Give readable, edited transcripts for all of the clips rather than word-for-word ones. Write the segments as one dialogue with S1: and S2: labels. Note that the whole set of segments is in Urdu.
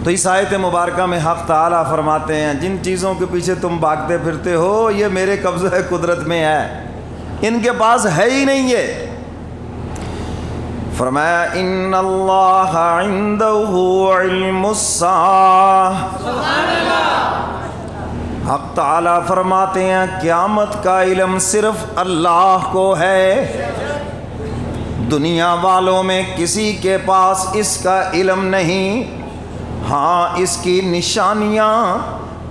S1: تو اس آیت مبارکہ میں حق تعالیٰ فرماتے ہیں جن چیزوں کے پیچھے تم بھاگتے پھرتے ہو یہ میرے قبضہ قدرت میں ہے، ان کے پاس ہے ہی نہیں یہ۔ فرمایا ان اللہ عندہ علم الساعہ، حق تعالیٰ فرماتے ہیں قیامت کا علم صرف اللہ کو ہے، دنیا والوں میں کسی کے پاس اس کا علم نہیں۔ ہاں اس کی نشانیاں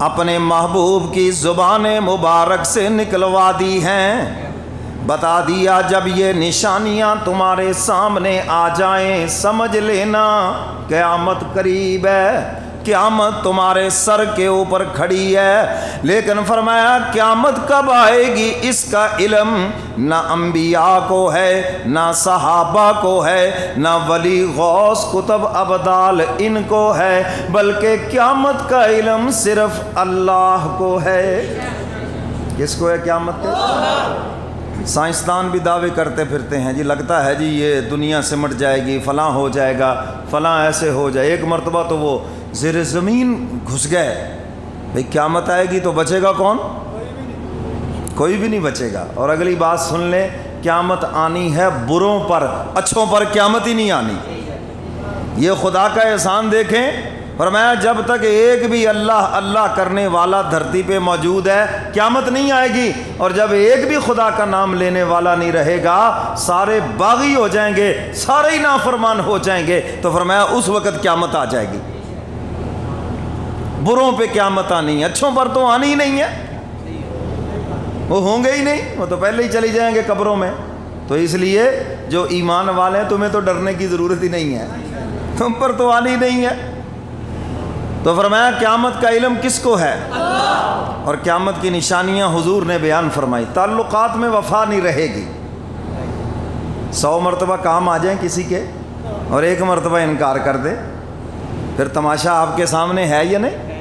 S1: اپنے محبوب کی زبان مبارک سے نکلوا دی ہیں، بتا دیا جب یہ نشانیاں تمہارے سامنے آ جائیں سمجھ لینا قیامت قریب ہے، قیامت تمہارے سر کے اوپر کھڑی ہے۔ لیکن فرمایا قیامت کب آئے گی اس کا علم نہ انبیاء کو ہے، نہ صحابہ کو ہے، نہ ولی غوث کتب ابدال ان کو ہے، بلکہ قیامت کا علم صرف اللہ کو ہے۔ کس کو ہے قیامت کا؟ سائنسدان بھی دعوے کرتے پھرتے ہیں جی لگتا ہے جی یہ دنیا سمٹ جائے گی، فلاں ہو جائے گا، فلاں ایسے ہو جائے۔ ایک مرتبہ تو وہ زیر زمین گھس گئے، بھئی قیامت آئے گی تو بچے گا کون؟ کوئی بھی نہیں بچے گا۔ اور اگلی بات سن لیں، قیامت آنی ہے بروں پر، اچھوں پر قیامت ہی نہیں آنی۔ یہ خدا کا احسان دیکھیں، فرمایا جب تک ایک بھی اللہ اللہ کرنے والا دھرتی پہ موجود ہے قیامت نہیں آئے گی، اور جب ایک بھی خدا کا نام لینے والا نہیں رہے گا سارے باغی ہو جائیں گے، سارے ہی نافرمان ہو جائیں گے، تو فرمایا اس وقت قیامت آ جائے گی۔ بروں پہ قیامت آنی ہے، اچھوں پر تو آنی ہی نہیں ہے، وہ ہوں گے ہی نہیں، وہ تو پہلے ہی چلی جائیں گے قبروں میں۔ تو اس لیے جو ایمان والے ہیں تمہیں تو ڈرنے کی ضرورت ہی نہیں ہے، تم پر تو آنی نہیں ہے۔ تو فرمایا قیامت کا علم کس کو ہے؟ اور قیامت کی نشانیاں حضور نے بیان فرمائی۔ تعلقات میں وفا نہیں رہے گی، 100 مرتبہ کام آ جائیں کسی کے اور ایک مرتبہ انکار کر دے، پھر تماشا آپ کے سامنے ہے یا نہیں؟